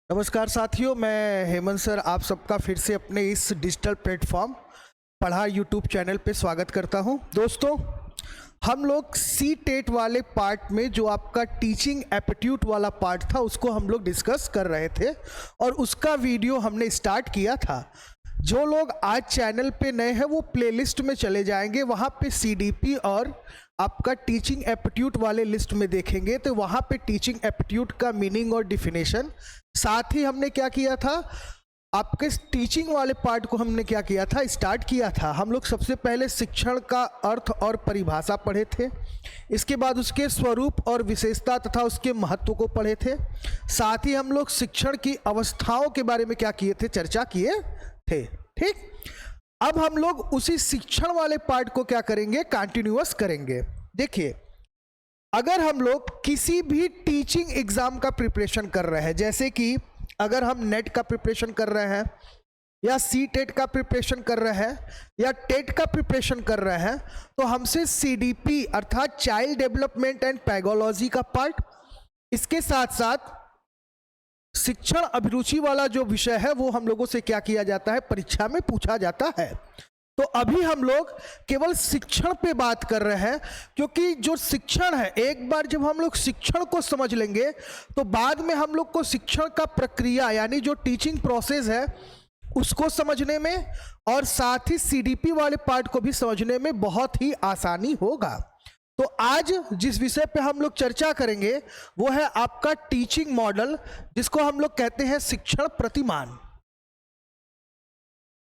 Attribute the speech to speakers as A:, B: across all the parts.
A: नमस्कार साथियों, मैं हेमंत सर आप सबका फिर से अपने इस डिजिटल प्लेटफॉर्म पढ़ाई यूट्यूब चैनल पे स्वागत करता हूं। दोस्तों, हम लोग सी टेट वाले पार्ट में जो आपका टीचिंग एप्टीट्यूड वाला पार्ट था उसको हम लोग डिस्कस कर रहे थे और उसका वीडियो हमने स्टार्ट किया था। जो लोग आज चैनल पे नए हैं वो प्लेलिस्ट में चले जाएंगे, वहाँ पे सीडीपी और आपका टीचिंग एप्टीट्यूड वाले लिस्ट में देखेंगे तो वहाँ पे टीचिंग एप्टीट्यूड का मीनिंग और डिफिनेशन, साथ ही हमने क्या किया था, आपके टीचिंग वाले पार्ट को हमने क्या किया था, स्टार्ट किया था। हम लोग सबसे पहले शिक्षण का अर्थ और परिभाषा पढ़े थे, इसके बाद उसके स्वरूप और विशेषता तथा उसके महत्व को पढ़े थे। साथ ही हम लोग शिक्षण की अवस्थाओं के बारे में क्या किए थे, चर्चा किए थे। ठीक, अब हम लोग उसी शिक्षण वाले पार्ट को क्या करेंगे, कंटिन्यूअस करेंगे। देखिए, अगर हम लोग किसी भी टीचिंग एग्जाम का प्रिपरेशन कर रहे हैं, जैसे कि अगर हम नेट का प्रिपरेशन कर रहे हैं या सी टेट का प्रिपरेशन कर रहे हैं या टेट का प्रिपरेशन कर रहे हैं, तो हमसे सीडीपी अर्थात चाइल्ड डेवलपमेंट एंड पैगोलॉजी का पार्ट, इसके साथ साथ शिक्षण अभिरुचि वाला जो विषय है वो हम लोगों से क्या किया जाता है, परीक्षा में पूछा जाता है। तो अभी हम लोग केवल शिक्षण पे बात कर रहे हैं, क्योंकि जो शिक्षण है, एक बार जब हम लोग शिक्षण को समझ लेंगे तो बाद में हम लोग को शिक्षण का प्रक्रिया यानी जो टीचिंग प्रोसेस है उसको समझने में और साथ ही सीडीपी वाले पार्ट को भी समझने में बहुत ही आसानी होगा। तो आज जिस विषय पे हम लोग चर्चा करेंगे वो है आपका टीचिंग मॉडल, जिसको हम लोग कहते हैं शिक्षण प्रतिमान।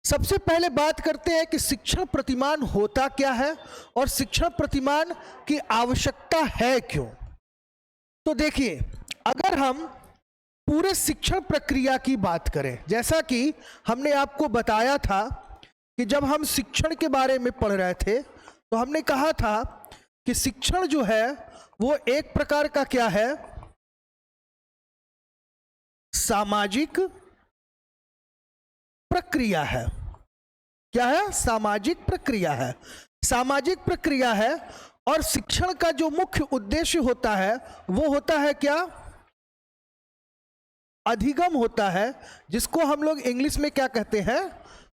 A: सबसे पहले बात करते हैं कि शिक्षण प्रतिमान होता क्या है और शिक्षण प्रतिमान की आवश्यकता है क्यों। तो देखिए, अगर हम पूरे शिक्षण प्रक्रिया की बात करें, जैसा कि हमने आपको बताया था कि जब हम शिक्षण के बारे में पढ़ रहे थे तो हमने कहा था कि शिक्षण जो है वो एक प्रकार का क्या है, सामाजिक प्रक्रिया है। क्या है? सामाजिक प्रक्रिया है। सामाजिक प्रक्रिया है और शिक्षण का जो मुख्य उद्देश्य होता है वो होता है क्या, अधिगम होता है, जिसको हम लोग इंग्लिश में क्या कहते हैं,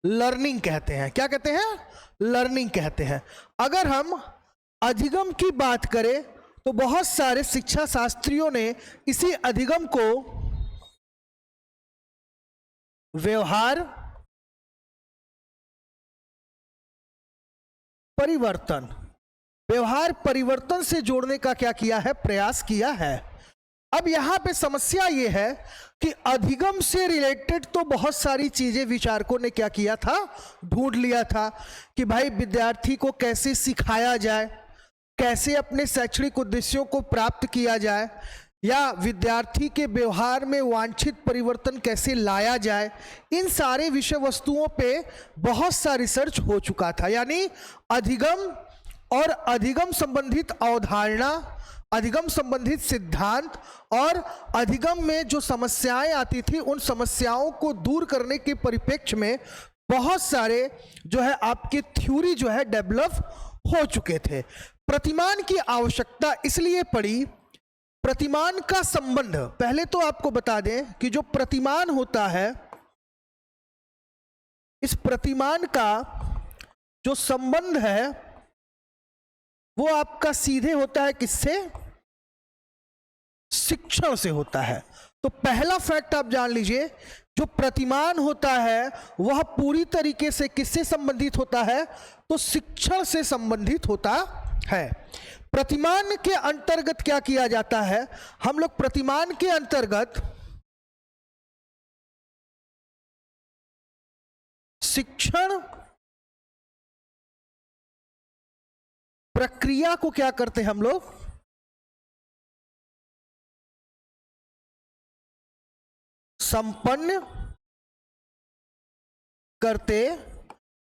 A: लर्निंग कहते हैं। क्या कहते हैं? लर्निंग कहते हैं। अगर हम अधिगम की बात करें तो बहुत सारे शिक्षा शास्त्रियों ने इसी अधिगम को व्यवहार परिवर्तन, व्यवहार परिवर्तन से जोड़ने का क्या किया है, प्रयास किया है। अब यहां पे समस्या ये है कि अधिगम से रिलेटेड तो बहुत सारी चीजें विचारकों ने क्या किया था, ढूंढ लिया था कि भाई विद्यार्थी को कैसे सिखाया जाए, कैसे अपने शैक्षणिक उद्देश्यों को प्राप्त किया जाए, या विद्यार्थी के व्यवहार में वांछित परिवर्तन कैसे लाया जाए। इन सारे विषय वस्तुओं पे बहुत सा रिसर्च हो चुका था। यानी अधिगम और अधिगम संबंधित अवधारणा, अधिगम संबंधित सिद्धांत और अधिगम में जो समस्याएं आती थी उन समस्याओं को दूर करने के परिप्रेक्ष्य में बहुत सारे जो है आपके थ्योरी जो है डेवलप हो चुके थे। प्रतिमान की आवश्यकता इसलिए पड़ी, प्रतिमान का संबंध, पहले तो आपको बता दें कि जो प्रतिमान होता है, इस प्रतिमान का जो संबंध है वो आपका सीधे होता है किससे, शिक्षण से होता है। तो पहला फैक्ट आप जान लीजिए, जो प्रतिमान होता है वह पूरी तरीके से किससे संबंधित होता है, तो शिक्षण से संबंधित होता है। प्रतिमान के अंतर्गत क्या किया जाता है, हम लोग प्रतिमान के अंतर्गत शिक्षण प्रक्रिया को क्या करते हैं, हम लोग संपन्न करते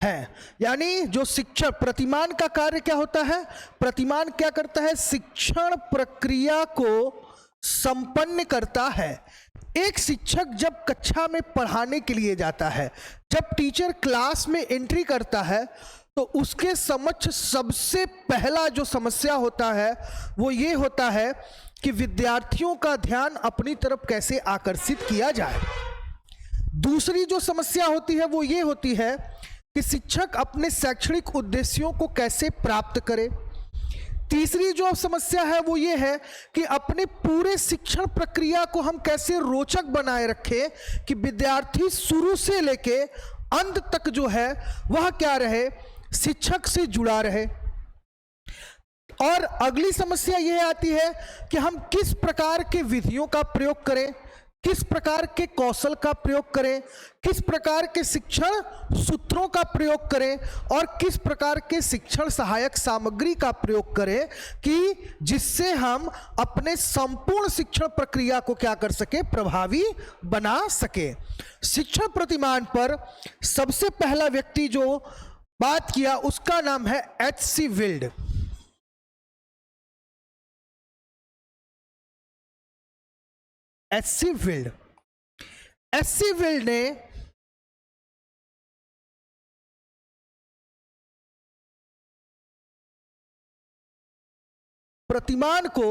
A: हैं। यानी जो शिक्षण प्रतिमान का कार्य क्या होता है, प्रतिमान क्या करता है, शिक्षण प्रक्रिया को संपन्न करता है। एक शिक्षक जब कक्षा में पढ़ाने के लिए जाता है, जब टीचर क्लास में एंट्री करता है तो उसके समक्ष सबसे पहला जो समस्या होता है वो ये होता है कि विद्यार्थियों का ध्यान अपनी तरफ कैसे आकर्षित किया जाए। दूसरी जो समस्या होती है वो ये होती है कि शिक्षक अपने शैक्षणिक उद्देश्यों को कैसे प्राप्त करे। तीसरी जो समस्या है वो ये है कि अपने पूरे शिक्षण प्रक्रिया को हम कैसे रोचक बनाए रखें कि विद्यार्थी शुरू से लेके अंत तक जो है वह क्या रहे, शिक्षक से जुड़ा रहे। और अगली समस्या यह आती है कि हम किस प्रकार के विधियों का प्रयोग करें, किस प्रकार के कौशल का प्रयोग करें, किस प्रकार के शिक्षण सूत्रों का प्रयोग करें और किस प्रकार के शिक्षण सहायक सामग्री का प्रयोग करें कि जिससे हम अपने संपूर्ण शिक्षण प्रक्रिया को क्या कर सके, प्रभावी बना सके। शिक्षण प्रतिमान पर सबसे पहला व्यक्ति जो बात किया उसका नाम है H.C. Wild. H.C. Wild. H.C. Wild ने प्रतिमान को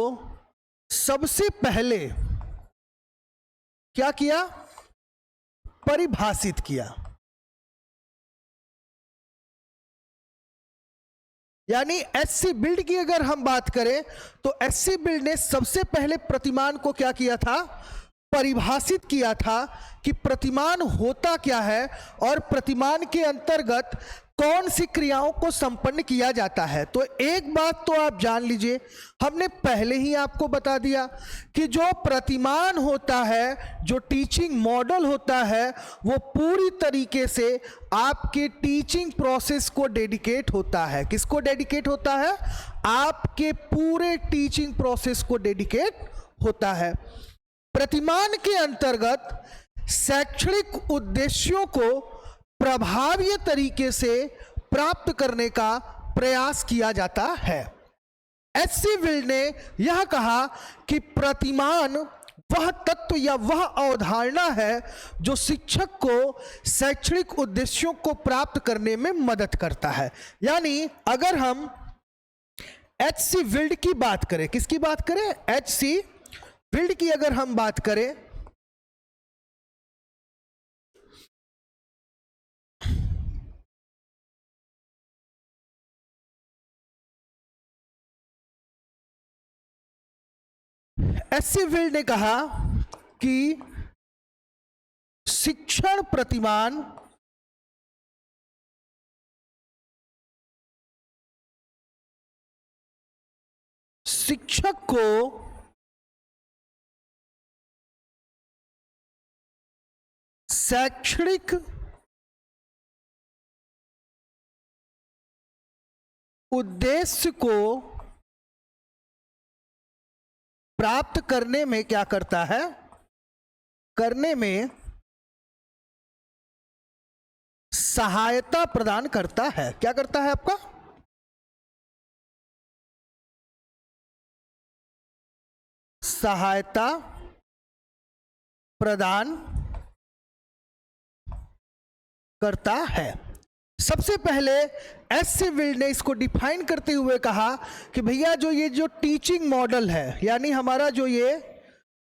A: सबसे पहले क्या किया, परिभाषित किया। यानी H.C. विल्ड की अगर हम बात करें तो H.C. विल्ड ने सबसे पहले प्रतिमान को क्या किया था, परिभाषित किया था कि प्रतिमान होता क्या है और प्रतिमान के अंतर्गत कौन सी क्रियाओं को संपन्न किया जाता है। तो एक बात तो आप जान लीजिए, हमने पहले ही आपको बता दिया कि जो प्रतिमान होता है, जो टीचिंग मॉडल होता है, वो पूरी तरीके से आपके टीचिंग प्रोसेस को डेडिकेट होता है। किसको डेडिकेट होता है, आपके पूरे टीचिंग प्रोसेस को डेडिकेट होता है। प्रतिमान के अंतर्गत शैक्षणिक उद्देश्यों को प्रभावी तरीके से प्राप्त करने का प्रयास किया जाता है। H.C. विल्ड ने यह कहा कि प्रतिमान वह तत्व या वह अवधारणा है जो शिक्षक को शैक्षणिक उद्देश्यों को प्राप्त करने में मदद करता है। यानी अगर हम H.C. विल्ड की बात करें, किसकी बात करें, H.C. विल्ड की अगर हम बात करें H.C. विल्ड ने कहा कि शिक्षण प्रतिमान शिक्षक को शैक्षणिक उद्देश्य को प्राप्त करने में क्या करता है, करने में सहायता प्रदान करता है। क्या करता है आपका, सहायता प्रदान करता है। सबसे पहले H.C. विल्ड ने इसको डिफाइन करते हुए कहा कि भैया जो ये जो टीचिंग मॉडल है, यानी हमारा जो ये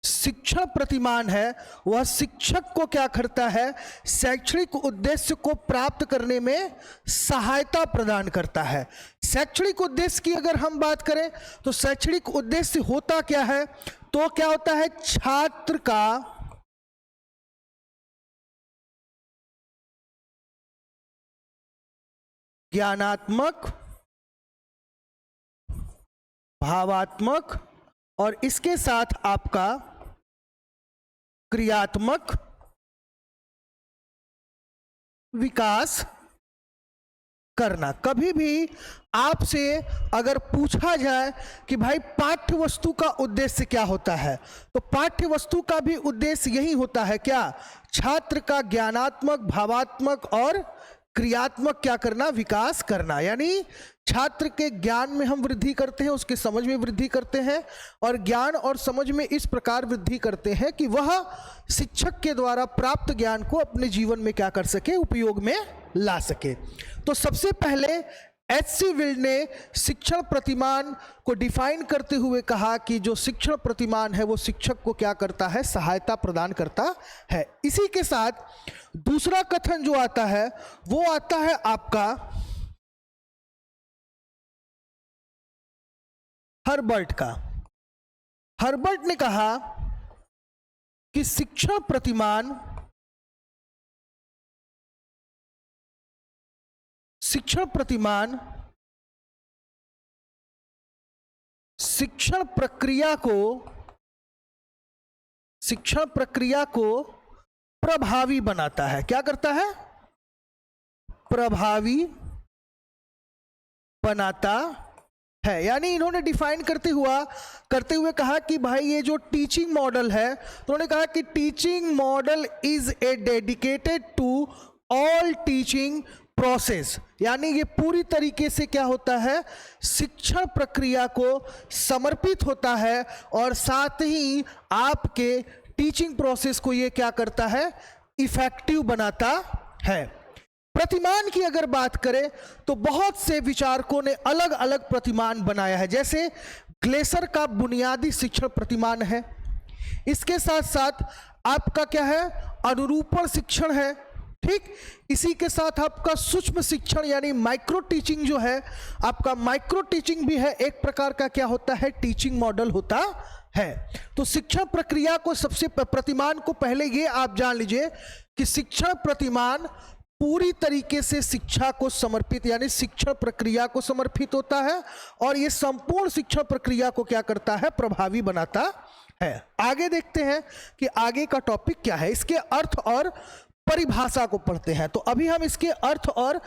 A: शिक्षण प्रतिमान है, वह शिक्षक को क्या करता है, शैक्षणिक उद्देश्य को प्राप्त करने में सहायता प्रदान करता है। शैक्षणिक उद्देश्य की अगर हम बात करें तो शैक्षणिक उद्देश्य होता क्या है, तो क्या होता है, छात्र का ज्ञानात्मक, भावात्मक और इसके साथ आपका क्रियात्मक विकास करना। कभी भी आपसे अगर पूछा जाए कि भाई पाठ्य वस्तु का उद्देश्य क्या होता है, तो पाठ्य वस्तु का भी उद्देश्य यही होता है क्या, छात्र का ज्ञानात्मक, भावात्मक और क्रियात्मक क्या करना, विकास करना। यानी छात्र के ज्ञान में हम वृद्धि करते हैं, उसके समझ में वृद्धि करते हैं, और ज्ञान और समझ में इस प्रकार वृद्धि करते हैं कि वह शिक्षक के द्वारा प्राप्त ज्ञान को अपने जीवन में क्या कर सके, उपयोग में ला सके। तो सबसे पहले एच.सी. विल्ड ने शिक्षण प्रतिमान को डिफाइन करते हुए कहा कि जो शिक्षण प्रतिमान है वो शिक्षक को क्या करता है, सहायता प्रदान करता है। इसी के साथ दूसरा कथन जो आता है वो आता है आपका हर्बर्ट का। हर्बर्ट ने कहा कि शिक्षण प्रतिमान शिक्षण प्रक्रिया को प्रभावी बनाता है। क्या करता है, प्रभावी बनाता है। यानी इन्होंने डिफाइन करते हुए कहा कि भाई ये जो टीचिंग मॉडल है, तो उन्होंने कहा कि teaching model is a dedicated to all teaching process. यानी ये पूरी तरीके से क्या होता है, शिक्षण प्रक्रिया को समर्पित होता है, और साथ ही आपके टीचिंग प्रोसेस को ये क्या करता है, इफेक्टिव बनाता है। प्रतिमान की अगर बात करें तो बहुत से विचारकों ने अलग अलग प्रतिमान बनाया है। जैसे ग्लेसर का बुनियादी शिक्षण प्रतिमान है, इसके साथ साथ आपका क्या है, अनुरूपण शिक्षण है, ठीक। इसी के साथ आपका सूक्ष्म शिक्षण यानी माइक्रो टीचिंग जो है, आपका माइक्रो टीचिंग भी है, एक प्रकार का क्या होता है, टीचिंग मॉडल होता है। तो शिक्षण प्रक्रिया को सबसे प्रतिमान को पहले ये आप जान लीजिए कि शिक्षण प्रतिमान पूरी तरीके से शिक्षा को समर्पित यानी शिक्षण प्रक्रिया को समर्पित होता है, और ये संपूर्ण शिक्षण प्रक्रिया को क्या करता है, प्रभावी बनाता है। आगे देखते हैं कि आगे का टॉपिक क्या है, इसके अर्थ और परिभाषा को पढ़ते हैं। तो अभी हम इसके अर्थ और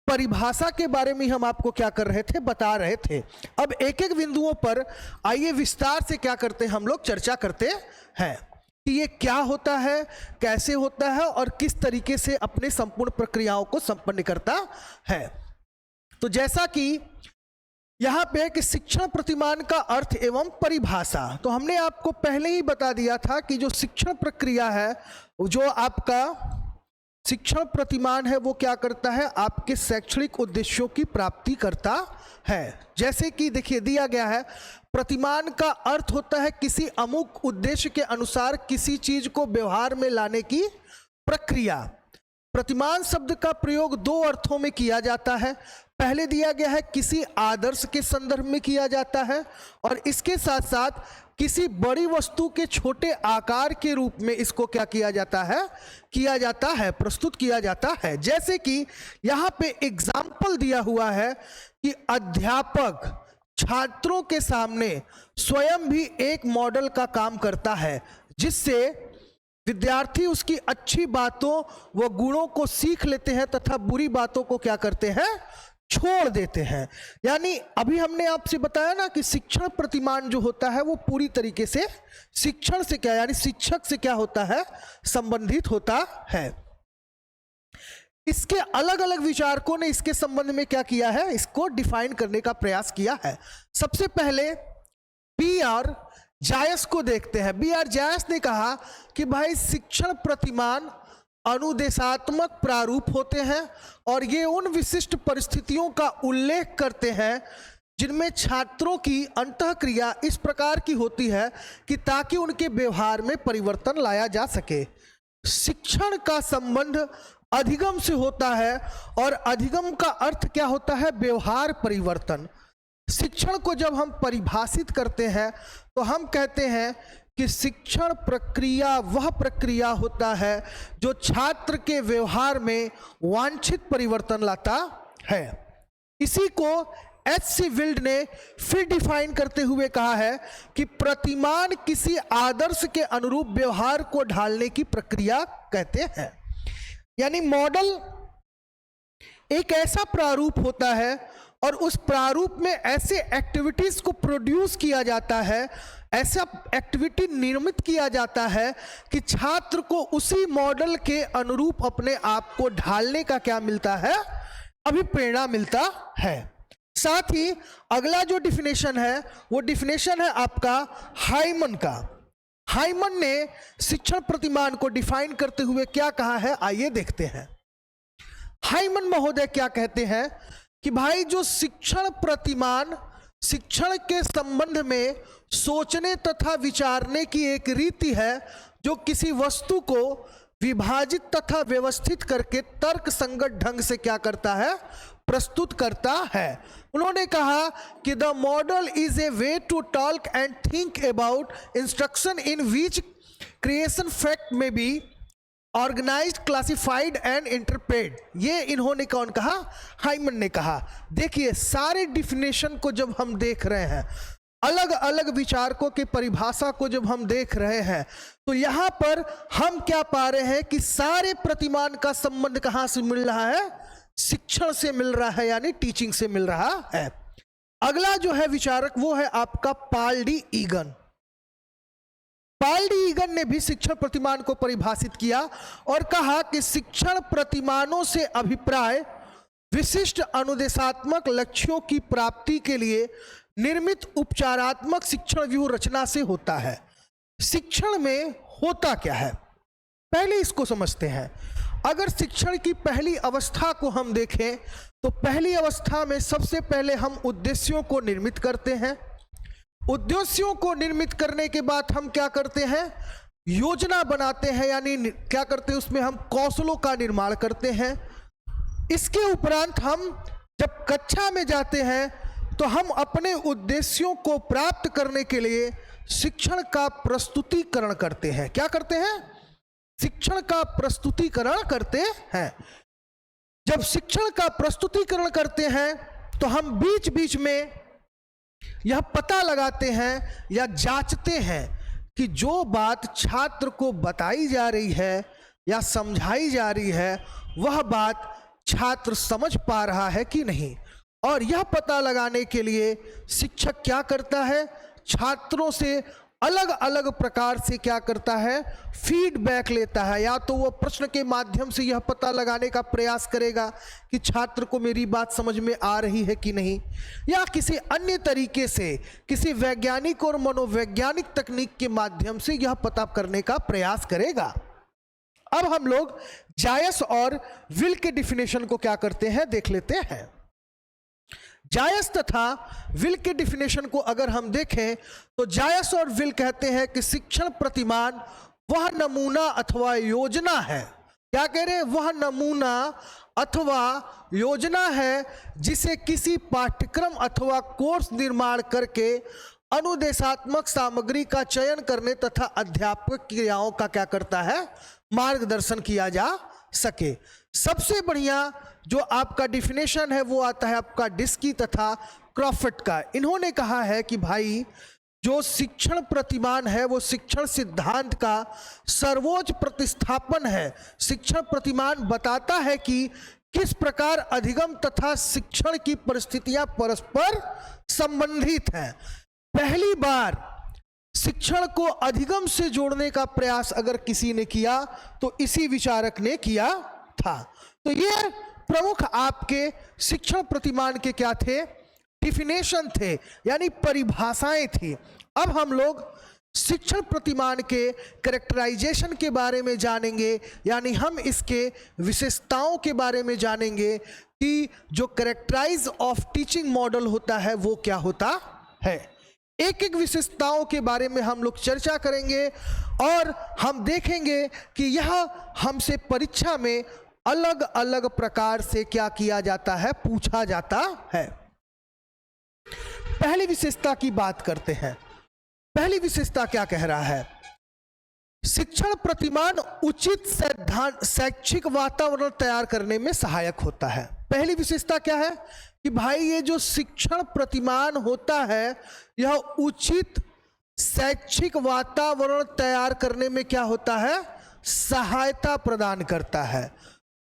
A: परिभाषा के बारे में हम आपको क्या कर रहे थे, बता रहे थे। अब एक एक बिंदुओं पर आइए विस्तार से क्या करते हैं, हम लोग चर्चा करते हैं कि ये क्या होता है, कैसे होता है, और किस तरीके से अपने संपूर्ण प्रक्रियाओं को संपन्न करता है। तो जैसा कि यहाँ पे है कि शिक्षण प्रतिमान का अर्थ एवं परिभाषा, तो हमने आपको पहले ही बता दिया था कि जो शिक्षण प्रक्रिया है, जो आपका शिक्षण प्रतिमान है, वो क्या करता है, आपके शैक्षणिक उद्देश्यों की प्राप्ति करता है। जैसे कि देखिए दिया गया है, प्रतिमान का अर्थ होता है किसी अमुक उद्देश्य के अनुसार किसी चीज को व्यवहार में लाने की प्रक्रिया। प्रतिमान शब्द का प्रयोग दो अर्थों में किया जाता है। पहले दिया गया है किसी आदर्श के संदर्भ में किया जाता है, और इसके साथ साथ किसी बड़ी वस्तु के छोटे आकार के रूप में इसको क्या किया जाता है, प्रस्तुत किया जाता है। जैसे कि यहाँ पे एग्जाम्पल दिया हुआ है कि अध्यापक छात्रों के सामने स्वयं भी एक मॉडल का काम करता है, जिससे विद्यार्थी उसकी अच्छी बातों व गुणों को सीख लेते हैं तथा बुरी बातों को क्या करते हैं, छोड़ देते हैं। यानी अभी हमने आपसे बताया ना कि शिक्षण प्रतिमान जो होता है वो पूरी तरीके से शिक्षण से क्या यानी शिक्षक से क्या होता है, संबंधित होता है। इसके अलग अलग विचारकों ने इसके संबंध में क्या किया है, इसको डिफाइन करने का प्रयास किया है। सबसे पहले B.R. जायस को देखते हैं। B.R. जायस ने कहा कि भाई शिक्षण प्रतिमान अनुदेशात्मक प्रारूप होते हैं, और ये उन विशिष्ट परिस्थितियों का उल्लेख करते हैं जिनमें छात्रों की अंतःक्रिया इस प्रकार की होती है कि ताकि उनके व्यवहार में परिवर्तन लाया जा सके। शिक्षण का संबंध अधिगम से होता है, और अधिगम का अर्थ क्या होता है, व्यवहार परिवर्तन। शिक्षण को जब हम परिभाषित करते हैं तो हम कहते हैं कि शिक्षण प्रक्रिया वह प्रक्रिया होता है जो छात्र के व्यवहार में वांछित परिवर्तन लाता है। इसी को एच.सी. विल्ड ने फिर डिफाइन करते हुए कहा है कि प्रतिमान किसी आदर्श के अनुरूप व्यवहार को ढालने की प्रक्रिया कहते हैं। यानी मॉडल एक ऐसा प्रारूप होता है, और उस प्रारूप में ऐसे एक्टिविटीज को प्रोड्यूस किया जाता है, ऐसा एक्टिविटी निर्मित किया जाता है कि छात्र को उसी मॉडल के अनुरूप अपने आप को ढालने का क्या मिलता है, अभिप्रेरणा मिलता है। साथ ही अगला जो डिफिनेशन है वो डिफिनेशन है आपका हाइमन का। हाइमन ने शिक्षण प्रतिमान को डिफाइन करते हुए क्या कहा है, आइए देखते हैं। हाइमन महोदय क्या कहते हैं कि भाई जो शिक्षण प्रतिमान शिक्षण के संबंध में सोचने तथा विचारने की एक रीति है जो किसी वस्तु को विभाजित तथा व्यवस्थित करके तर्क संगत ढंग से क्या करता है, प्रस्तुत करता है। उन्होंने कहा कि the model is a way to talk and think about instruction in which creation fact may be organised, classified and interpret. ये इन्होंने कौन कहा, हाइमन ने कहा। देखिए सारे डिफिनेशन को जब हम देख रहे हैं, अलग अलग विचारकों की परिभाषा को जब हम देख रहे हैं, तो यहां पर हम क्या पा रहे हैं कि सारे प्रतिमान का संबंध कहां से मिल रहा है, शिक्षण से मिल रहा है, यानी टीचिंग से मिल रहा है। अगला जो है विचारक वो है आपका Paul D again. Paul D again ने भी शिक्षण प्रतिमान को परिभाषित किया और कहा कि शिक्षण प्रतिमानों से अभिप्राय विशिष्ट अनुदेशात्मक लक्ष्यों की प्राप्ति के लिए निर्मित उपचारात्मक शिक्षण व्यूह रचना से होता है। शिक्षण में होता क्या है, पहले इसको समझते हैं। अगर शिक्षण की पहली अवस्था को हम देखें तो पहली अवस्था में सबसे पहले हम उद्देश्यों को निर्मित करते हैं। उद्देश्यों को निर्मित करने के बाद हम क्या करते हैं, योजना बनाते हैं, यानी क्या करते हैं, उसमें हम कौशलों का निर्माण करते हैं। इसके उपरांत हम जब कक्षा में जाते हैं तो हम अपने उद्देश्यों को प्राप्त करने के लिए शिक्षण का प्रस्तुतिकरण करते हैं। क्या करते हैं, शिक्षण का प्रस्तुतिकरण करते हैं। जब शिक्षण का प्रस्तुतिकरण करते हैं तो हम बीच बीच में यह पता लगाते हैं या जांचते हैं कि जो बात छात्र को बताई जा रही है या समझाई जा रही है वह बात छात्र समझ पा रहा है कि नहीं। और यह पता लगाने के लिए शिक्षक क्या करता है, छात्रों से अलग अलग प्रकार से क्या करता है, फीडबैक लेता है। या तो वह प्रश्न के माध्यम से यह पता लगाने का प्रयास करेगा कि छात्र को मेरी बात समझ में आ रही है कि नहीं, या किसी अन्य तरीके से किसी वैज्ञानिक और मनोवैज्ञानिक तकनीक के माध्यम से यह पता करने का प्रयास करेगा। अब हम लोग जायस और विल के डिफिनेशन को क्या करते हैं, देख लेते हैं। जायस तथा विल के डिफिनेशन को अगर हम देखें तो जायस और विल कहते हैं कि शिक्षण प्रतिमान वह नमूना अथवा योजना है। क्या कह रहे हैं, वह नमूना अथवा योजना है जिसे किसी पाठ्यक्रम अथवा कोर्स निर्माण करके अनुदेशात्मक सामग्री का चयन करने तथा अध्यापक क्रियाओं का क्या करता है, मार्गदर्शन किया जा सके। सबसे बढ़िया जो आपका डिफिनेशन है वो आता है आपका डिस्की तथा क्रॉफर्ड का। इन्होंने कहा है कि भाई जो शिक्षण प्रतिमान है वो शिक्षण सिद्धांत का सर्वोच्च प्रतिस्थापन है। शिक्षण प्रतिमान बताता है कि किस प्रकार अधिगम तथा शिक्षण की परिस्थितियां परस्पर संबंधित हैं। पहली बार शिक्षण को अधिगम से जोड़ने का प्रयास अगर किसी ने किया तो इसी विचारक ने किया था। तो ये प्रमुख आपके शिक्षण प्रतिमान के क्या थे, डिफिनेशन थे, यानी परिभाषाएं थी। अब हम लोग शिक्षण प्रतिमान के कैरेक्टराइजेशन के बारे में जानेंगे, यानी हम इसके विशेषताओं के बारे में जानेंगे कि जो कैरेक्टराइज ऑफ टीचिंग मॉडल होता है वो क्या होता है। एक एक विशेषताओं के बारे में हम लोग चर्चा करेंगे और हम देखेंगे कि यह हमसे परीक्षा में अलग अलग प्रकार से क्या किया जाता है, पूछा जाता है। पहली विशेषता की बात करते हैं। पहली विशेषता क्या कह रहा है, शिक्षण प्रतिमान उचित शैक्षिक वातावरण तैयार करने में सहायक होता है। पहली विशेषता क्या है कि भाई ये जो शिक्षण प्रतिमान होता है यह उचित शैक्षिक वातावरण तैयार करने में क्या होता है, सहायता प्रदान करता है।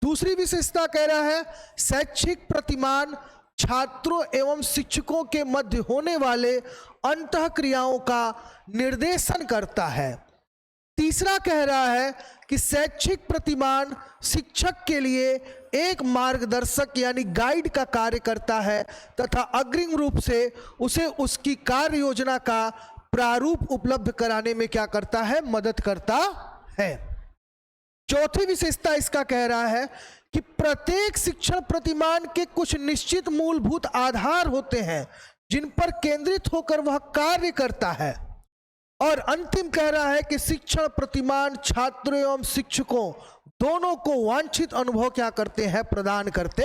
A: दूसरी विशेषता कह रहा है शैक्षिक प्रतिमान छात्रों एवं शिक्षकों के मध्य होने वाले अंतःक्रियाओं का निर्देशन करता है। तीसरा कह रहा है कि शैक्षिक प्रतिमान शिक्षक के लिए एक मार्गदर्शक यानी गाइड का कार्य करता है तथा अग्रिम रूप से उसे उसकी कार्य योजना का प्रारूप उपलब्ध कराने में क्या करता है, मदद करता है। चौथी विशेषता इसका कह रहा है कि प्रत्येक शिक्षण प्रतिमान के कुछ निश्चित मूलभूत आधार होते हैं जिन पर केंद्रित होकर वह कार्य करता है। और अंतिम कह रहा है कि शिक्षण प्रतिमान छात्रों एवं शिक्षकों दोनों को वांछित अनुभव क्या करते हैं, प्रदान करते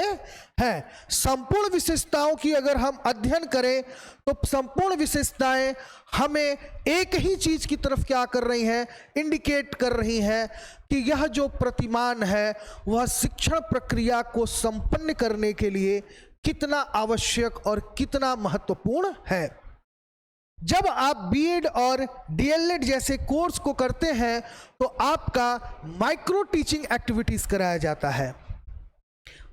A: हैं। संपूर्ण विशेषताओं की अगर हम अध्ययन करें तो संपूर्ण विशेषताएं हमें एक ही चीज की तरफ क्या कर रही हैं, इंडिकेट कर रही हैं कि यह जो प्रतिमान है वह शिक्षण प्रक्रिया को संपन्न करने के लिए कितना आवश्यक और कितना महत्वपूर्ण है। जब आप बीएड और डीएलएड जैसे कोर्स को करते हैं तो आपका माइक्रो टीचिंग एक्टिविटीज कराया जाता है।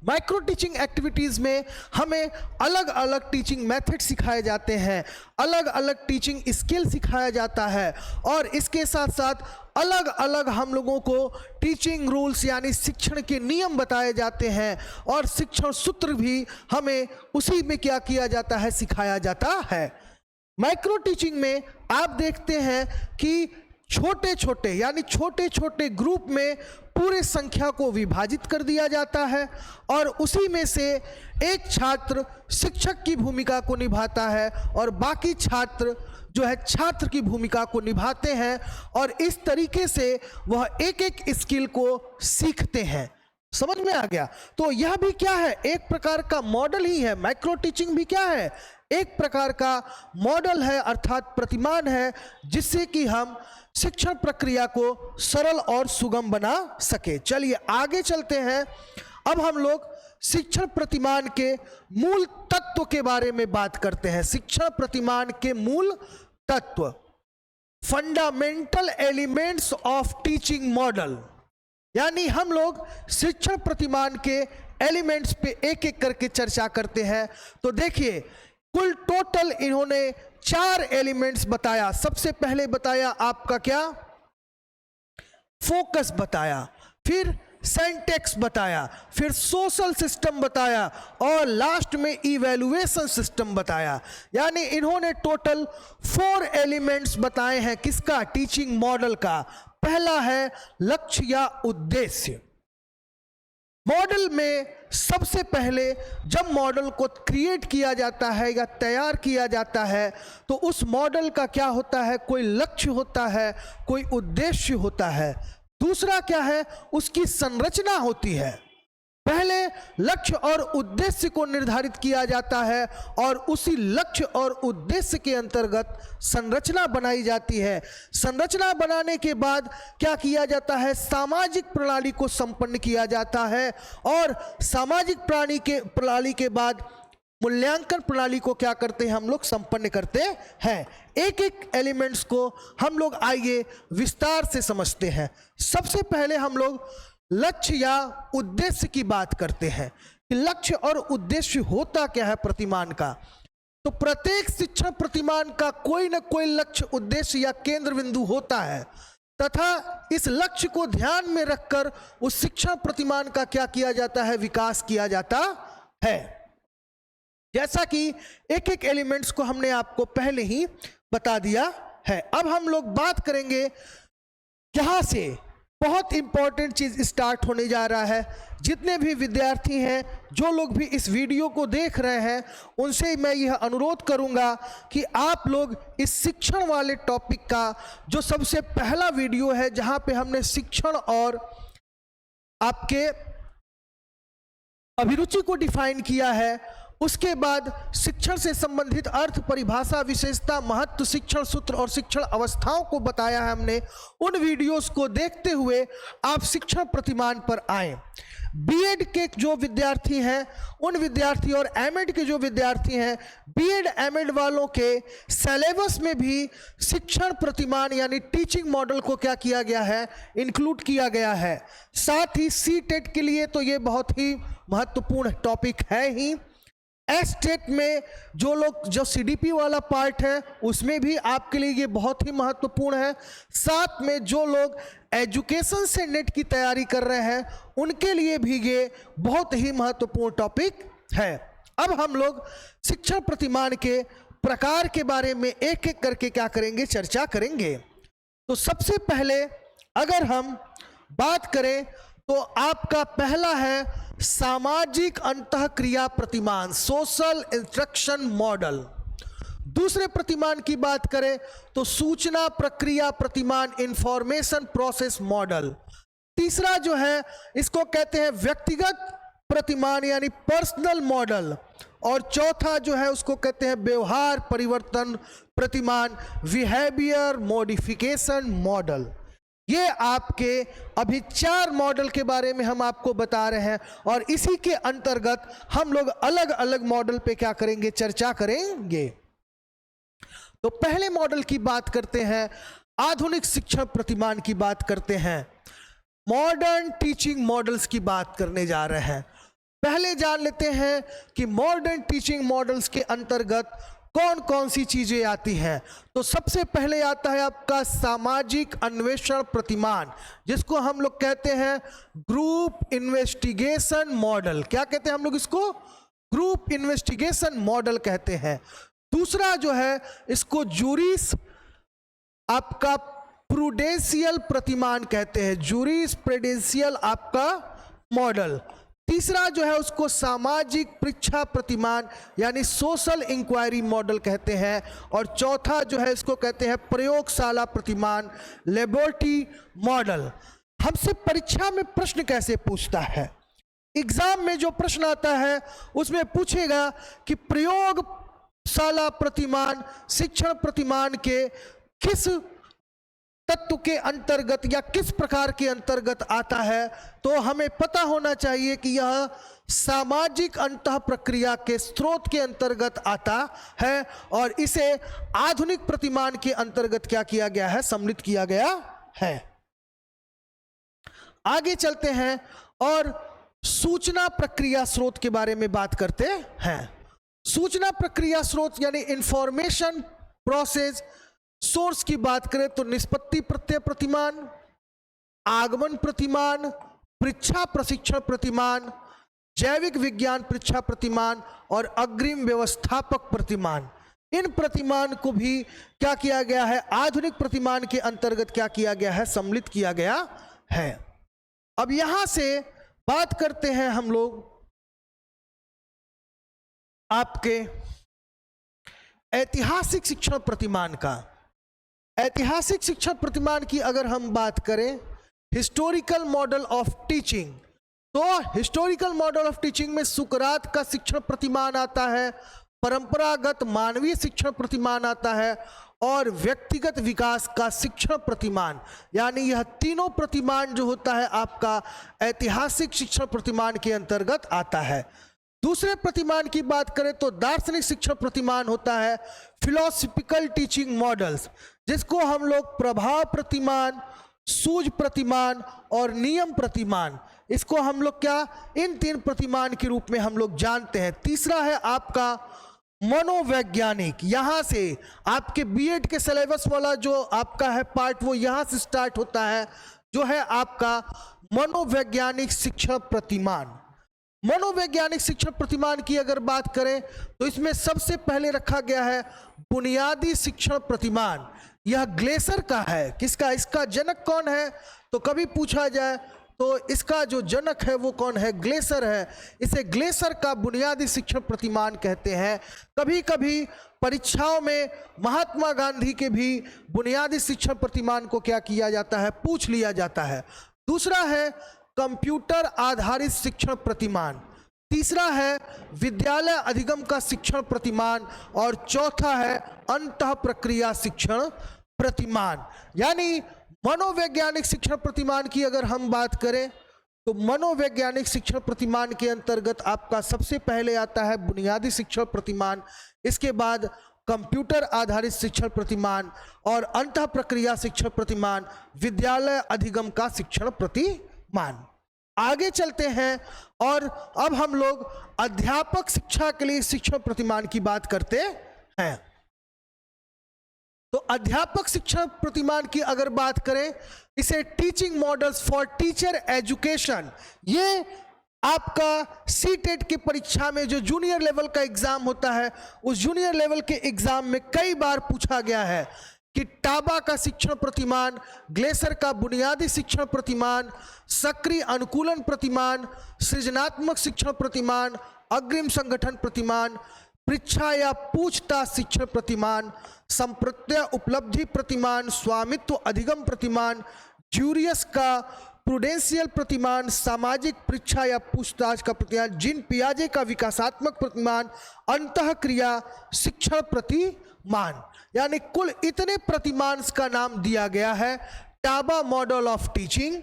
A: माइक्रो टीचिंग एक्टिविटीज में हमें अलग अलग टीचिंग मेथड सिखाए जाते हैं, अलग अलग टीचिंग स्किल सिखाया जाता है और इसके साथ साथ अलग अलग हम लोगों को टीचिंग रूल्स यानी शिक्षण के नियम बताए जाते हैं और शिक्षण सूत्र भी हमें उसी में क्या किया जाता है, सिखाया जाता है। माइक्रो टीचिंग में आप देखते हैं कि छोटे छोटे यानी छोटे छोटे ग्रुप में पूरे संख्या को विभाजित कर दिया जाता है और उसी में से एक छात्र शिक्षक की भूमिका को निभाता है और बाकी छात्र जो है छात्र की भूमिका को निभाते हैं और इस तरीके से वह एक एक स्किल को सीखते हैं। समझ में आ गया? तो यह भी क्या है, एक प्रकार का मॉडल ही है। माइक्रो टीचिंग भी क्या है, एक प्रकार का मॉडल है अर्थात प्रतिमान है जिससे कि हम शिक्षण प्रक्रिया को सरल और सुगम बना सके। चलिए आगे चलते हैं। अब हम लोग शिक्षण प्रतिमान के मूल तत्व के बारे में बात करते हैं। शिक्षण प्रतिमान के मूल तत्व, fundamental elements of teaching model, यानी हम लोग शिक्षण प्रतिमान के एलिमेंट्स पे एक एक करके चर्चा करते हैं। तो देखिए कुल टोटल इन्होंने 4 एलिमेंट्स बताया। सबसे पहले बताया आपका क्या, फोकस बताया, फिर सेंटेक्स बताया, फिर सोशल सिस्टम बताया और लास्ट में इवैल्यूएशन सिस्टम बताया। यानी इन्होंने टोटल 4 एलिमेंट्स बताए हैं किसका, टीचिंग मॉडल का। पहला है लक्ष्य या उद्देश्य। मॉडल में सबसे पहले जब मॉडल को क्रिएट किया जाता है या तैयार किया जाता है तो उस मॉडल का क्या होता है, कोई लक्ष्य होता है, कोई उद्देश्य होता है। दूसरा क्या है, उसकी संरचना होती है। पहले लक्ष्य और उद्देश्य को निर्धारित किया जाता है और उसी लक्ष्य और उद्देश्य के अंतर्गत संरचना बनाई जाती है। संरचना बनाने के बाद क्या किया जाता है, सामाजिक प्रणाली को संपन्न किया जाता है और सामाजिक प्रणाली के बाद मूल्यांकन प्रणाली को क्या करते हैं, हम लोग संपन्न करते हैं। एक एक एलिमेंट्स को हम लोग आइए विस्तार से समझते हैं। सबसे पहले हम लोग लक्ष्य या उद्देश्य की बात करते हैं कि लक्ष्य और उद्देश्य होता क्या है प्रतिमान का। तो प्रत्येक शिक्षण प्रतिमान का कोई ना कोई लक्ष्य, उद्देश्य या केंद्र बिंदु होता है तथा इस लक्ष्य को ध्यान में रखकर उस शिक्षण प्रतिमान का क्या किया जाता है, विकास किया जाता है। जैसा कि एक एक एलिमेंट्स को हमने आपको पहले ही बता दिया है। अब हम लोग बात करेंगे यहां से बहुत इंपॉर्टेंट चीज स्टार्ट होने जा रहा है। जितने भी विद्यार्थी हैं, जो लोग भी इस वीडियो को देख रहे हैं, उनसे मैं यह अनुरोध करूंगा कि आप लोग इस शिक्षण वाले टॉपिक का जो सबसे पहला वीडियो है जहां पे हमने शिक्षण और आपके अभिरुचि को डिफाइन किया है, उसके बाद शिक्षण से संबंधित अर्थ, परिभाषा, विशेषता, महत्व, शिक्षण सूत्र और शिक्षण अवस्थाओं को बताया है हमने। उन वीडियोस को देखते हुए आप शिक्षण प्रतिमान पर आए। बीएड के जो विद्यार्थी हैं उन विद्यार्थी और एमएड के जो विद्यार्थी हैं, बीएड एमएड वालों के सिलेबस में भी शिक्षण प्रतिमान यानी टीचिंग मॉडल को क्या किया गया है, इंक्लूड किया गया है। साथ ही सीटेट के लिए तो ये बहुत ही महत्वपूर्ण टॉपिक है ही। एस्टेट में जो सीडीपी वाला पार्ट है उसमें भी आपके लिए ये बहुत ही महत्वपूर्ण है। साथ में जो लोग एजुकेशन से नेट की तैयारी कर रहे हैं उनके लिए भी ये बहुत ही महत्वपूर्ण टॉपिक है। अब हम लोग शिक्षण प्रतिमान के प्रकार के बारे में एक एक करके क्या करेंगे, चर्चा करेंगे। तो सबसे पहले अगर हम बात करें तो आपका पहला है सामाजिक अंतःक्रिया प्रतिमान, सोशल इंस्ट्रक्शन मॉडल। दूसरे प्रतिमान की बात करें तो सूचना प्रक्रिया प्रतिमान, इंफॉर्मेशन प्रोसेस मॉडल। तीसरा जो है इसको कहते हैं व्यक्तिगत प्रतिमान यानी पर्सनल मॉडल। और चौथा जो है उसको कहते हैं व्यवहार परिवर्तन प्रतिमान, बिहेवियर मॉडिफिकेशन मॉडल। ये आपके अभी 4 मॉडल के बारे में हम आपको बता रहे हैं और इसी के अंतर्गत हम लोग अलग अलग मॉडल पे क्या करेंगे, चर्चा करेंगे। तो पहले मॉडल की बात करते हैं, आधुनिक शिक्षण प्रतिमान की बात करते हैं, मॉडर्न टीचिंग मॉडल्स की बात करने जा रहे हैं। पहले जान लेते हैं कि मॉडर्न टीचिंग मॉडल्स के अंतर्गत कौन कौन सी चीजें आती हैं। तो सबसे पहले आता है आपका सामाजिक अन्वेषण प्रतिमान, जिसको हम लोग कहते हैं ग्रुप इन्वेस्टिगेशन मॉडल। क्या कहते हैं हम लोग इसको? ग्रुप इन्वेस्टिगेशन मॉडल कहते हैं। दूसरा जो है इसको जूरिस आपका प्रूडेंशियल प्रतिमान कहते हैं, जूरिस प्रूडेंशियल आपका मॉडल। तीसरा जो है उसको सामाजिक परीक्षा प्रतिमान यानी सोशल इंक्वायरी मॉडल कहते हैं। और चौथा जो है इसको कहते हैं प्रयोगशाला प्रतिमान, लेबोरेटरी मॉडल। हमसे परीक्षा में प्रश्न कैसे पूछता है, एग्जाम में जो प्रश्न आता है उसमें पूछेगा कि प्रयोगशाला प्रतिमान शिक्षण प्रतिमान के किस तत्व के अंतर्गत या किस प्रकार के अंतर्गत आता है। तो हमें पता होना चाहिए कि यह सामाजिक अंतः प्रक्रिया के स्रोत के अंतर्गत आता है और इसे आधुनिक प्रतिमान के अंतर्गत क्या किया गया है, सम्मिलित किया गया है। आगे चलते हैं और सूचना प्रक्रिया स्रोत के बारे में बात करते हैं। सूचना प्रक्रिया स्रोत यानी इंफॉर्मेशन प्रोसेस सोर्स की बात करें तो निष्पत्ति प्रत्यय प्रतिमान, आगमन प्रतिमान, परीक्षा प्रशिक्षण प्रतिमान, जैविक विज्ञान परीक्षा प्रतिमान और अग्रिम व्यवस्थापक प्रतिमान। इन प्रतिमान को भी क्या किया गया है, आधुनिक प्रतिमान के अंतर्गत क्या किया गया है, सम्मिलित किया गया है। अब यहां से बात करते हैं हम लोग आपके ऐतिहासिक शिक्षण प्रतिमान का। ऐतिहासिक शिक्षण प्रतिमान की अगर हम बात करें, हिस्टोरिकल मॉडल ऑफ टीचिंग, तो हिस्टोरिकल मॉडल ऑफ टीचिंग में सुकरात का शिक्षण प्रतिमान आता है, परंपरागत मानवीय शिक्षण प्रतिमान आता है और व्यक्तिगत विकास का शिक्षण प्रतिमान। यानी यह तीनों प्रतिमान जो होता है आपका ऐतिहासिक शिक्षण प्रतिमान के अंतर्गत आता है। दूसरे प्रतिमान की बात करें तो दार्शनिक शिक्षण प्रतिमान होता है, फिलोसफिकल टीचिंग मॉडल्स, जिसको हम लोग प्रभाव प्रतिमान, सूझ प्रतिमान और नियम प्रतिमान, इसको हम लोग क्या, इन 3 प्रतिमान के रूप में हम लोग जानते हैं। तीसरा है आपका मनोवैज्ञानिक। यहां से आपके बीएड के सिलेबस वाला जो आपका है पार्ट वो यहां से स्टार्ट होता है, जो है आपका मनोवैज्ञानिक शिक्षण प्रतिमान। मनोवैज्ञानिक शिक्षण प्रतिमान की अगर बात करें तो इसमें सबसे पहले रखा गया है बुनियादी शिक्षण प्रतिमान। यह ग्लेसर का है। किसका? इसका जनक कौन है? तो कभी पूछा जाए तो इसका जो जनक है वो कौन है? ग्लेसर है। इसे ग्लेसर का बुनियादी शिक्षण प्रतिमान कहते हैं। कभी कभी परीक्षाओं में महात्मा गांधी के भी बुनियादी शिक्षण प्रतिमान को क्या किया जाता है, पूछ लिया जाता है। दूसरा है कंप्यूटर आधारित शिक्षण प्रतिमान। तीसरा है विद्यालय अधिगम का शिक्षण प्रतिमान और चौथा है अंतः प्रक्रिया शिक्षण प्रतिमान। यानी मनोवैज्ञानिक शिक्षण प्रतिमान की अगर हम बात करें तो मनोवैज्ञानिक शिक्षण प्रतिमान के अंतर्गत आपका सबसे पहले आता है बुनियादी शिक्षण प्रतिमान, इसके बाद कंप्यूटर आधारित शिक्षण प्रतिमान और अंतः प्रक्रिया शिक्षण प्रतिमान, विद्यालय अधिगम का शिक्षण प्रतिमान। आगे चलते हैं और अब हम लोग अध्यापक शिक्षा के लिए शिक्षण प्रतिमान की बात करते हैं। तो अध्यापक शिक्षण प्रतिमान की अगर बात करें, इसे teaching models for teacher education, ये आपका सीटेट की परीक्षा में जो जूनियर लेवल का एग्जाम होता है, उस जूनियर लेवल के एग्जाम में कई बार पूछा गया है कि टाबा का शिक्षण प्रतिमान, ग्लेसर का बुनियादी शिक्षण प्रतिमान, सक्रिय अनुकूलन प्रतिमान, सृजनात्मक शिक्षण प्रतिमान, अग्रिम संगठन प्रतिमान, परीक्षा या पूछताछ शिक्षण प्रतिमान, संप्रत्यय उपलब्धि प्रतिमान, स्वामित्व अधिगम प्रतिमान, ज्यूरियस का प्रूडेंशियल प्रतिमान, सामाजिक परीक्षा या पूछताछ का प्रतिमान, जीन पियाजे का विकासात्मक प्रतिमान, अंतःक्रिया शिक्षण प्रतिमान, यानी कुल इतने प्रतिमान का नाम दिया गया है। Taba model of teaching,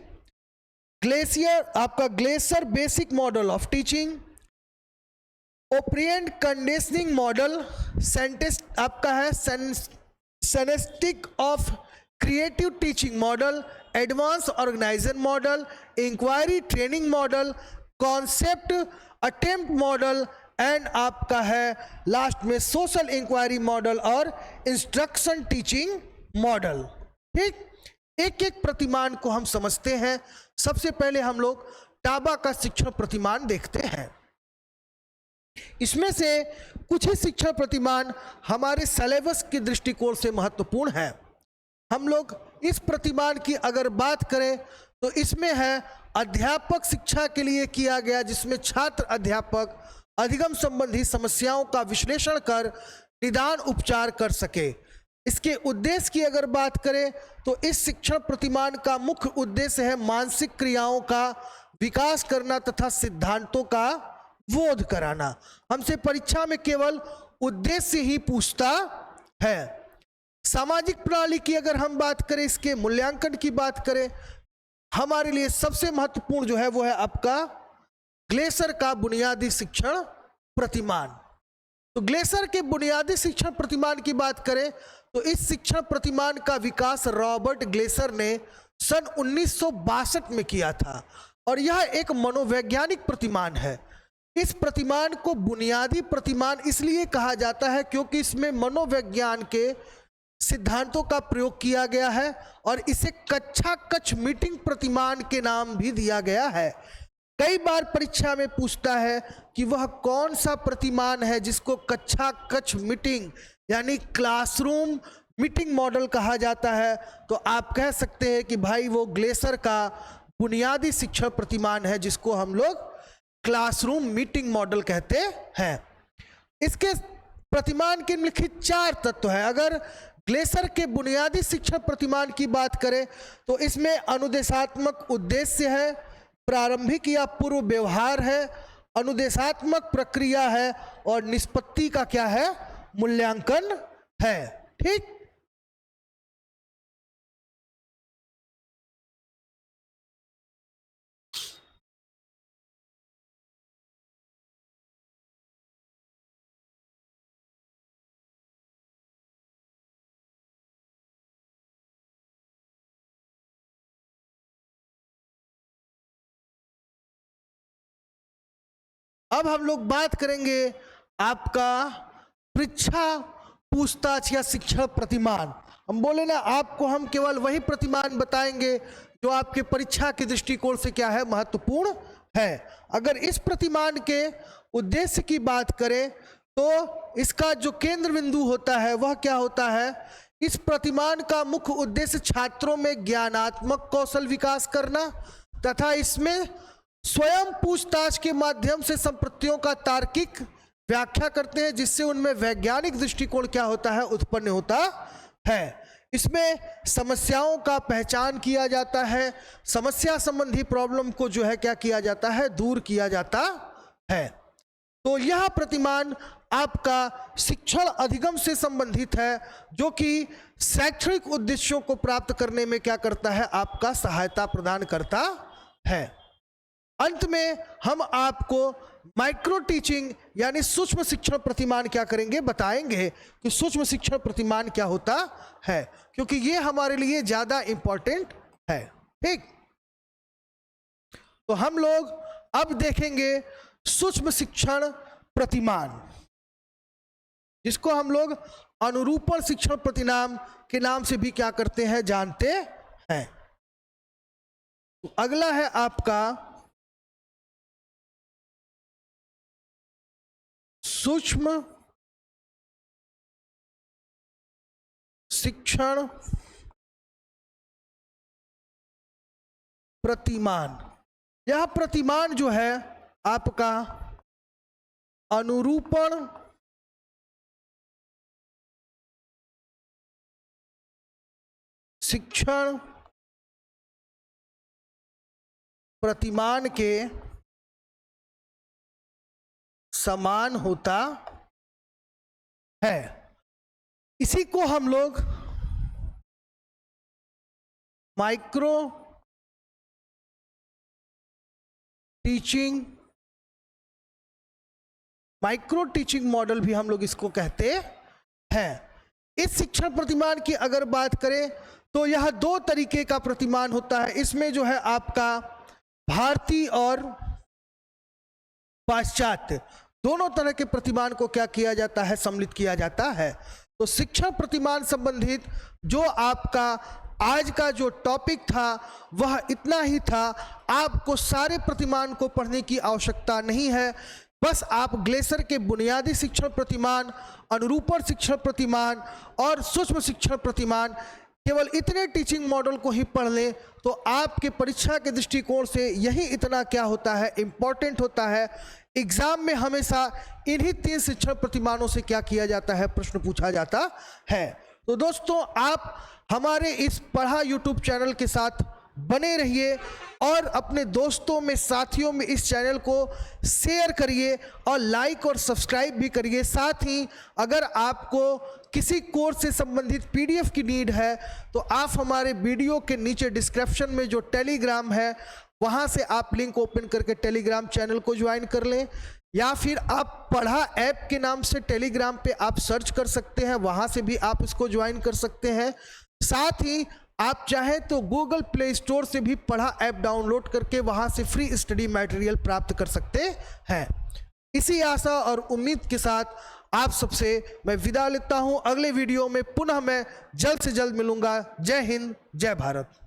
A: Glaser basic model of teaching, operant conditioning model, आपका है synectics of creative teaching model, advance organiser model, inquiry training model, concept attempt model and आपका है लास्ट में सोशल इंक्वायरी मॉडल और instruction teaching model. ठीक, एक एक प्रतिमान को हम समझते हैं। सबसे पहले हम लोग टाबा का शिक्षण प्रतिमान देखते हैं। इसमें से कुछ ही शिक्षण प्रतिमान हमारे सिलेबस के दृष्टिकोण से महत्वपूर्ण है। हम लोग इस प्रतिमान की अगर बात करें तो इसमें है अध्यापक शिक्षा के लिए किया गया, जिसमें छात्र अध्यापक अधिगम संबंधी समस्याओं का विश्लेषण कर निदान उपचार कर सके। इसके उद्देश्य की अगर बात करें तो इस शिक्षण प्रतिमान का मुख्य उद्देश्य है मानसिक क्रियाओं का विकास करना तथा सिद्धांतों का बोध कराना। हमसे परीक्षा में केवल उद्देश्य ही पूछता है। सामाजिक प्रणाली की अगर हम बात करें, इसके मूल्यांकन की बात करें, हमारे लिए सबसे महत्वपूर्ण जो है वो है आपका ग्लेसर का बुनियादी शिक्षण प्रतिमान। तो ग्लेसर के बुनियादी शिक्षण प्रतिमान की बात करें तो इस शिक्षण प्रतिमान का विकास रॉबर्ट ग्लेसर ने सन 1962 में किया था और यह एक मनोवैज्ञानिक प्रतिमान है। इस प्रतिमान को बुनियादी प्रतिमान इसलिए कहा जाता है क्योंकि इसमें मनोविज्ञान के सिद्धांतों का प्रयोग किया गया है और इसे कक्षा कक्ष मीटिंग प्रतिमान के नाम भी दिया गया है। कई बार परीक्षा में पूछता है कि वह कौन सा प्रतिमान है जिसको कक्षा कक्ष मीटिंग यानी क्लासरूम मीटिंग मॉडल कहा जाता है, तो आप कह सकते हैं कि भाई वो ग्लेसर का बुनियादी शिक्षण प्रतिमान है जिसको हम लोग क्लासरूम मीटिंग मॉडल कहते हैं। इसके प्रतिमान के निम्नलिखित 4 तत्व हैं। अगर ग्लेसर के बुनियादी शिक्षण प्रतिमान की बात करें तो इसमें अनुदेशात्मक उद्देश्य है, प्रारंभिक या पूर्व व्यवहार है, अनुदेशात्मक प्रक्रिया है और निष्पत्ति का क्या है, मूल्यांकन है। ठीक, अब हम लोग बात करेंगे आपका परीक्षा पूछताछ या शिक्षण प्रतिमान। हम बोले ना, आपको हम केवल वही प्रतिमान बताएंगे जो आपके परीक्षा के दृष्टिकोण से क्या है, महत्वपूर्ण है। अगर इस प्रतिमान के उद्देश्य की बात करें तो इसका जो केंद्र बिंदु होता है वह क्या होता है, इस प्रतिमान का मुख्य उद्देश्य छात्रों में ज्ञानात्मक कौशल विकास करना तथा इसमें स्वयं पूछताछ के माध्यम से संपत्तियों का तार्किक व्याख्या करते हैं, जिससे उनमें वैज्ञानिक दृष्टिकोण क्या होता है, उत्पन्न होता है। इसमें समस्याओं का पहचान किया जाता है, समस्या संबंधी प्रॉब्लम को जो है क्या किया जाता है, दूर किया जाता है। तो यह प्रतिमान आपका शिक्षण अधिगम से संबंधित है, जो कि शैक्षणिक उद्देश्यों को प्राप्त करने में क्या करता है, आपका सहायता प्रदान करता है। अंत में हम आपको माइक्रो टीचिंग यानी सूक्ष्म शिक्षण प्रतिमान क्या करेंगे, बताएंगे कि सूक्ष्म शिक्षण प्रतिमान क्या होता है, क्योंकि ये हमारे लिए ज्यादा इंपॉर्टेंट है। ठीक, तो हम लोग अब देखेंगे सूक्ष्म शिक्षण प्रतिमान, जिसको हम लोग अनुरूपण शिक्षण प्रतिमान के नाम से भी क्या करते हैं, जानते हैं। तो अगला है आपका सूक्ष्म शिक्षण प्रतिमान। यह प्रतिमान जो है आपका अनुरूपण शिक्षण प्रतिमान के समान होता है। इसी को हम लोग माइक्रो टीचिंग मॉडल भी हम लोग इसको कहते हैं। इस शिक्षण प्रतिमान की अगर बात करें तो यह दो तरीके का प्रतिमान होता है। इसमें जो है आपका भारतीय और पाश्चात्य दोनों तरह के प्रतिमान को क्या किया जाता है, सम्मिलित किया जाता है। तो शिक्षण प्रतिमान संबंधित जो आपका आज का जो टॉपिक था वह इतना ही था। आपको सारे प्रतिमान को पढ़ने की आवश्यकता नहीं है, बस आप ग्लेसर के बुनियादी शिक्षण प्रतिमान, अनुरूपण शिक्षण प्रतिमान और सूक्ष्म शिक्षण प्रतिमान, केवल इतने टीचिंग मॉडल को ही पढ़ लें तो आपके परीक्षा के दृष्टिकोण से यही इतना क्या होता है, इम्पॉर्टेंट होता है। एग्जाम में हमेशा इन्हीं 3 शिक्षण प्रतिमानों से क्या किया जाता है, प्रश्न पूछा जाता है। तो दोस्तों आप हमारे इस पढ़ा यूट्यूब चैनल के साथ बने रहिए और अपने दोस्तों में, साथियों में इस चैनल को शेयर करिए और लाइक और सब्सक्राइब भी करिए। साथ ही अगर आपको किसी कोर्स से संबंधित पीडीएफ की नीड है तो आप हमारे वीडियो के नीचे डिस्क्रिप्शन में जो टेलीग्राम है वहां से आप लिंक ओपन करके टेलीग्राम चैनल को ज्वाइन कर लें, या फिर आप पढ़ा ऐप के नाम से टेलीग्राम पे आप सर्च कर सकते हैं, वहां से भी आप इसको ज्वाइन कर सकते हैं। साथ ही आप चाहें तो गूगल प्ले स्टोर से भी पढ़ा ऐप डाउनलोड करके वहां से फ्री स्टडी मटेरियल प्राप्त कर सकते हैं। इसी आशा और उम्मीद के साथ आप सबसे मैं विदा लेता हूं। अगले वीडियो में पुनः मैं जल्द से जल्द मिलूंगा। जय हिंद, जय भारत।